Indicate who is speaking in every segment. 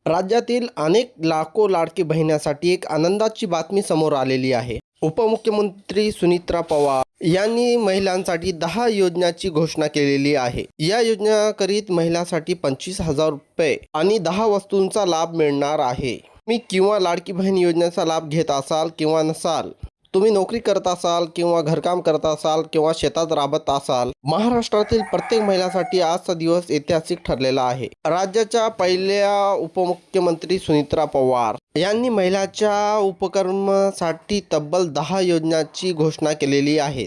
Speaker 1: राज्यातील अनेक लाखो लाडकी बहिणींसाठी एक आनंदाची बातमी समोर आलेली आहे. उपमुख्यमंत्री सुनित्रा पवार यांनी महिलांसाठी 10 योजनांची घोषणा केलेली आहे. या योजनेकरीत महिलांसाठी 25,000 रुपये आणि 10 वस्तूंचा लाभ मिळणार आहे. तुम्ही किंवा लाडकी बहीण योजनेचा लाभ घेत असाल किंवा नसाल, तुम्ही नोकरी करत असाल किंवा घरकाम करत असाल किंवा शेतात राबत असाल, महाराष्ट्रातील प्रत्येक महिलांसाठी आजचा दिवस ऐतिहासिक ठरलेला आहे. राज्याच्या पहिल्या उपमुख्यमंत्री सुनित्रा पवार यांनी महिलांच्या उपक्रमासाठी तब्बल 10 योजनांची घोषणा केलेली आहे.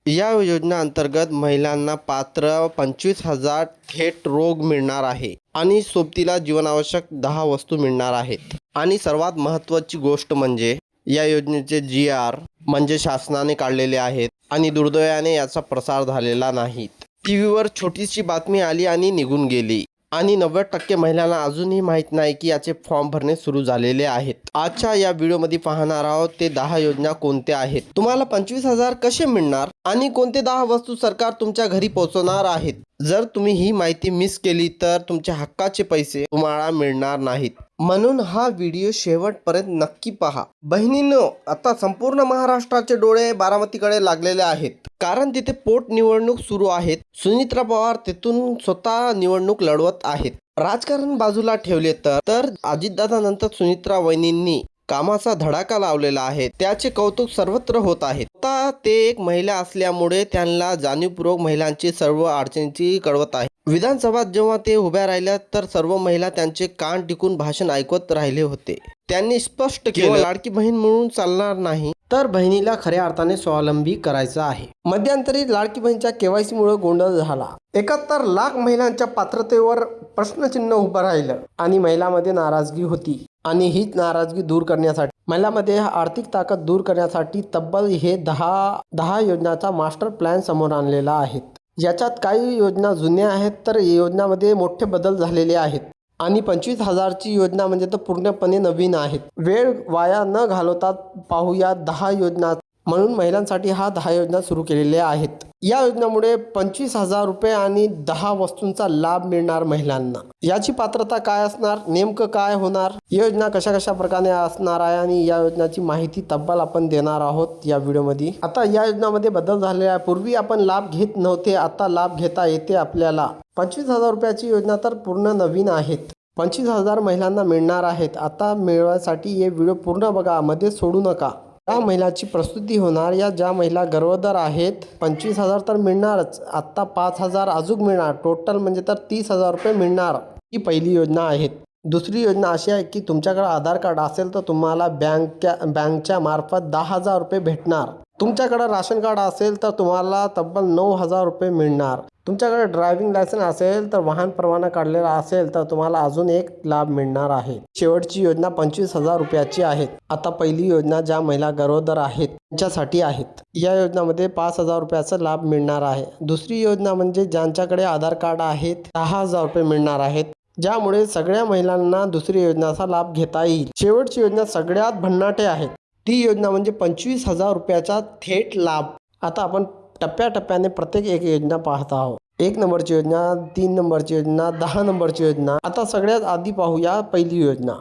Speaker 1: या योजनेअंतर्गत महिलांना पात्र 25,000 थेट रोग मिळणार आहे आणि सोबतीला जीवनावश्यक 10 वस्तू मिळणार आहेत. आणि सर्वात महत्त्वाची गोष्ट म्हणजे या योजनेचे GR म्हणजे शासनाने काढलेले आहेत आणि दुर्दैवाने याचा प्रसार झालेला नाही. टीव्हीवर छोटीशी बातमी आली आणि निघून गेली आणि 90% महिलांना अजूनही माहीत नाही की याचे फॉर्म भरणे सुरू झालेले आहेत. आजच्या या व्हिडिओमध्ये पाहणार आहोत ते 10 योजना कोणत्या आहेत, तुम्हाला 25,000 कसे मिळणार आणि कोणते 10 वस्तू सरकार तुमच्या घरी पोहोचवणार आहेत. जर तुम्ही ही माहिती मिस केली तर तुमच्या हक्काचे पैसे तुम्हाला मिळणार नाहीत. म्हणून हा व्हिडिओ शेवटपर्यंत नक्की पहा. बहिणींनो, आता संपूर्ण महाराष्ट्राचे डोळे बारामतीकडे लागलेले आहेत, कारण तिथे पोटनिवडणूक सुरू आहेत. सुनित्रा पवार तिथून स्वतः निवडणूक लढवत आहेत. राजकारण बाजूला ठेवले तर अजितदादानंतर सुनित्रा वहिनींनी कामाचा धडाका लावलेला आहे. त्याचे कौतुक सर्वत्र होत आहे. आता ते एक महिला असल्यामुळे त्यांना जाणीवपूर्वक महिलांची सर्व अडचणींची कळवत आहे. विधानसभेत जेव्हा ते उभ्या राहिल्या तर सर्व महिला त्यांचे कान टिकून भाषण ऐकत राहिले होते. त्यांनी स्पष्ट केलं, लाडकी बहीण म्हणून चालणार नाही, तर बहिणीला खऱ्या अर्थाने स्वावलंबी करायचं आहे. मध्यंतरी लाडकी बहीणच्या KYC मुळे गोंधळ झाला. 71 लाख महिलांच्या पात्रतेवर प्रश्नचिन्ह उभं राहिलं आणि महिलांमध्ये नाराजगी होती. आणि हीच नाराजगी दूर करण्यासाठी, महिलांमध्ये आर्थिक ताकद दूर करण्यासाठी तब्बल हे 10 योजनांचा मास्टर प्लॅन समोर आणलेला आहे. याच्यात काही योजना जुन्या आहेत तर योजनांमध्ये मोठे बदल झालेले आहेत आणि 25,000ची योजना म्हणजे तर पूर्णपणे नवीन आहेत. वेळ वाया न घालवता पाहूया 10 योजना. म्हणून महिलांसाठी 10 योजना सुरू केलेल्या आहेत. या योजनेमुळे 25,000 रुपये आणि 10 वस्तूंचा लाभ मिळणार महिलांना. याची पात्रता काय असणार, नेमकं काय होणार, योजना कशा प्रकारे असणार आहे आणि या योजनाची माहिती तब्बल आपण देणार आहोत या व्हिडिओमध्ये. आता या योजनांमध्ये बदल झालेला आहे. पूर्वी आपण लाभ घेत नव्हते, आता लाभ घेता येते आपल्याला. 25,000 रुपयाची योजना तर पूर्ण नवीन आहेत. 25,000 महिलांना मिळणार आहेत. आता मिळवण्यासाठी हे व्हिडिओ पूर्ण बघा, मध्ये सोडू नका. ज्या महिलाची प्रसूती होणार, या ज्या महिला गर्भवती आहेत, 25,000 तर मिळणारच. आत्ता 5,000 अजून मिळणार, टोटल म्हणजे तर 30,000 रुपये मिळणार. ही पहिली योजना आहे. दुसरी योजना अशी आहे की तुमच्याकडे आधार कार्ड असेल तर तुम्हाला बँकच्या मार्फत 10,000 रुपये भेटणार. तुमच्याकडे राशन कार्ड असेल तर तुम्हाला तब्बल 9,000 रुपये मिळणार. तुमच्याकडे ड्रायव्हिंग लायसन्स असेल तर वाहन परवाना काढलेला असेल तर तुम्हाला अजून एक लाभ मिळणार आहे. शेवटची योजना 25,000 रुपयाची आहे. आता पहिली योजना ज्या महिला गरोदर आहेत त्यांच्यासाठी आहेत. या योजनेमध्ये 5,000 रुपयाचा लाभ मिळणार आहे. दुसरी योजना म्हणजे ज्यांच्याकडे आधार कार्ड आहेत 10,000 रुपये मिळणार आहेत, ज्यामुळे सगळ्या महिलांना दुसरी योजनेचा लाभ घेता येईल. शेवटची योजना सगळ्यात भन्नाटे आहे. ती योजना म्हणजे 25,000 रुपयाचा थेट लाभ. आता आपण टप्प्याटप्प्याने प्रत्येक एक योजना पाहत आहोत. 1 नंबरची योजना, 3 नंबरची योजना, 10 नंबरची योजना. आता सगळ्यात आधी पाहूया पहिली योजना,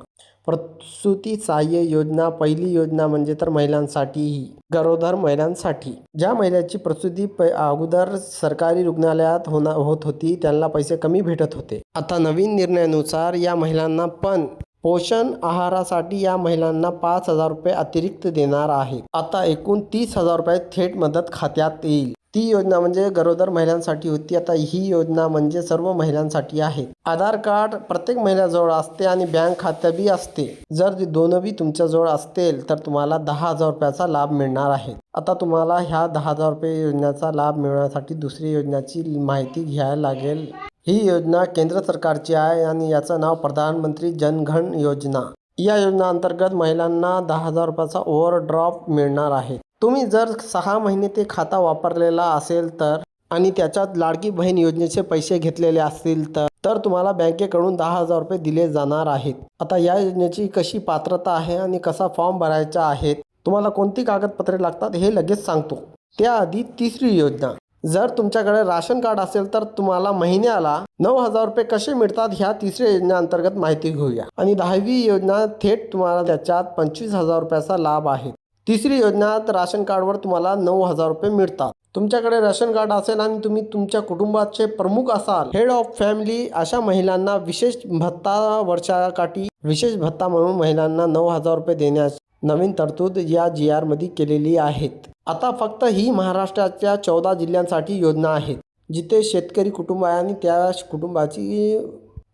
Speaker 1: प्रसूती सहाय्य योजना. पहिली योजना म्हणजे तर महिलांसाठी, गरोदर महिलांसाठी. ज्या महिलेची प्रसूती अगोदर सरकारी रुग्णालयात होत होती त्यांना पैसे कमी भेटत होते. आता नवीन निर्णयानुसार या महिलांना पण पोषण आहारासाठी या महिलांना 5,000 रुपये अतिरिक्त देणार आहे. आता एकूण 30,000 रुपये थेट मदत खात्यात येईल. ती योजना म्हणजे गरोदर महिलांसाठी होती. आता ही योजना म्हणजे सर्व महिलांसाठी आहे. आधार कार्ड प्रत्येक महिलेजवळ असते आणि बँक खाते बी असते. जर दोनही तुमच्याजवळ असतील तर तुम्हाला 10,000 रुपयाचा लाभ मिळणार आहे. आता तुम्हाला ह्या 10,000 रुपये योजनेचा लाभ मिळवण्यासाठी दुसरी योजनेची माहिती घ्यायला लागेल. ही योजना केंद्र सरकारची आहे आणि याचं नाव प्रधानमंत्री जनधन योजना. या योजनेअंतर्गत महिलांना 10,000 रुपयाचा ओव्हरड्राफ्ट मिळणार आहे. तुम्ही जर 6 महिने ते खाता वापरलेला असेल तर आणि त्याच्यात लाडकी बहीण योजनेचे पैसे घेतलेले असतील तर तुम्हाला बँकेकडून 10,000 रुपये दिले जाणार आहेत. आता या योजनेची कशी पात्रता आहे आणि कसा फॉर्म भरायचा आहे, तुम्हाला कोणती कागदपत्रे लागतात हे लगेच सांगतो. त्याआधी तिसरी योजना जर तुमच्याकडे राशन कार्ड असेल तर तुम्हाला महिन्याला 9,000 रुपये कसे मिळतात ह्या तिसऱ्या योजनेअंतर्गत माहिती घेऊया. आणि 10वी योजना थेट तुम्हाला त्याच्यात 25,000 रुपयाचा लाभ आहे. तिसरी योजनात राशन कार्डवर तुम्हाला 9,000 रुपये मिळतात. तुमच्याकडे राशन कार्ड असेल आणि तुम्ही तुमच्या कुटुंबाचे प्रमुख असाल, हेड ऑफ फॅमिली, अशा महिलांना विशेष भत्ता, वर्षाकाठी विशेष भत्ता म्हणून महिलांना 9,000 रुपये देण्यास नवीन तरतूद या GR मध्ये केलेली आहेत. आता फक्त ही महाराष्ट्राच्या 14 जिल्ह्यांसाठी योजना आहेत जिथे शेतकरी कुटुंब आहे आणि त्या कुटुंबाची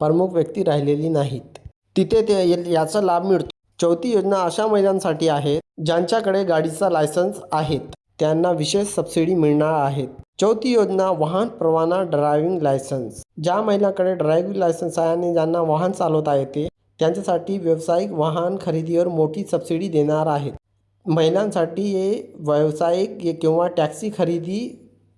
Speaker 1: प्रमुख व्यक्ती राहिलेली नाहीत, तिथे याचा लाभ मिळतो. चौथी योजना अशा महिलांसाठी आहे ज्यांच्याकडे गाडीचा लायसन्स आहेत, त्यांना विशेष सबसिडी मिळणार आहेत. चौथी योजना वाहन परवाना, ड्रायव्हिंग लायसन्स. ज्या महिलांकडे ड्रायव्हिंग लायसन्स आहे आणि ज्यांना वाहन चालवता येते त्यांच्यासाठी व्यावसायिक वाहन खरेदीवर मोठी सबसिडी देणार आहेत. महिलांसाठी व्यावसायिक किंवा टॅक्सी खरेदी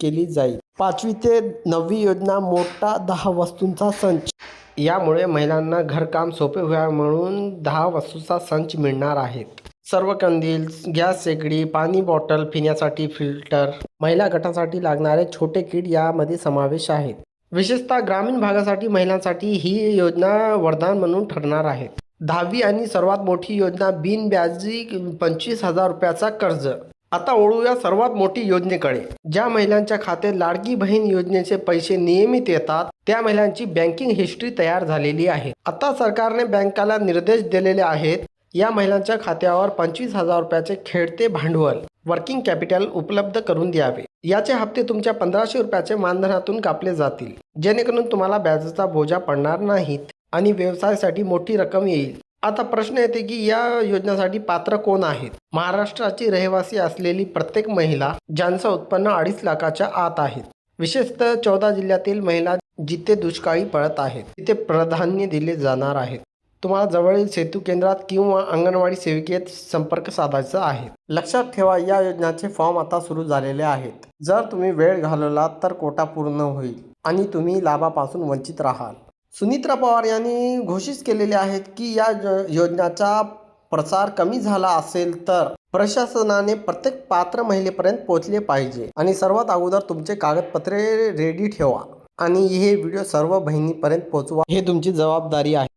Speaker 1: केली जाईल. 5वी ते 9वी योजना मोठा 10 वस्तूंचा संच. यामुळे महिलांना घरकाम सोपे व्हावे म्हणून 10 वस्तूंचा संच मिळणार आहेत. सर्व कंदील, गॅस शेगडी, पाणी बॉटल, पिण्यासाठी फिल्टर, महिला गटासाठी लागणारे छोटे किट यामध्ये समावेश आहेत. विशेषतः ग्रामीण भागासाठी महिलांसाठी ही योजना वरदान म्हणून ठरणार आहे. 10वी आणि सर्वात मोठी योजना बिनव्याजी 25,000 रुपयाचा कर्ज. आता वळूया सर्वात मोठी योजनेकडे. ज्या महिलांच्या खात्यात लाडकी बहीण योजनेचे पैसे नियमित येतात त्या महिलांची बँकिंग हिस्ट्री तयार झालेली आहे. आता सरकारने बँकाला निर्देश दिलेले आहेत या महिलांच्या खात्यावर 25,000 रुपयाचे खेळते भांडवल, वर्किंग कॅपिटल उपलब्ध करून द्यावे. याचे हप्ते तुमच्या 1,500 रुपयाचे मानधनातून कापले जातील, जेणेकरून तुम्हाला व्याजाचा बोजा पडणार नाहीत आणि व्यवसायासाठी मोठी रक्कम येईल. आता प्रश्न येते की या योजनेसाठी पात्र कोण आहेत? महाराष्ट्राची रहिवासी असलेली प्रत्येक महिला ज्यांचं उत्पन्न 2.5 लाखाच्या आत आहेत. विशेषतः 14 जिल्ह्यातील महिला जिथे दुष्काळी पडत आहेत तिथे प्राधान्य दिले जाणार आहेत. तुम्हाला जवळील सेतू केंद्रात किंवा अंगणवाडी सेविकेत संपर्क साधायचा आहे. लक्षात ठेवा, या योजनेचे फॉर्म आता सुरू झालेले आहेत. जर तुम्ही वेळ घालवलात तर कोटा पूर्ण होईल आणि तुम्ही लाभापासून वंचित राहाल. सुनित्रा पवार यांनी घोषित केलेले आहेत की या योजनेचा प्रसार कमी झाला असेल तर प्रशासनाने प्रत्येक पात्र महिलेपर्यंत पोहोचले पाहिजे. आणि सर्वात अगोदर तुमचे कागदपत्रे रेडी ठेवा आणि हे व्हिडिओ सर्व बहिणीपर्यंत पोहोचवा. हे तुमची जबाबदारी आहे.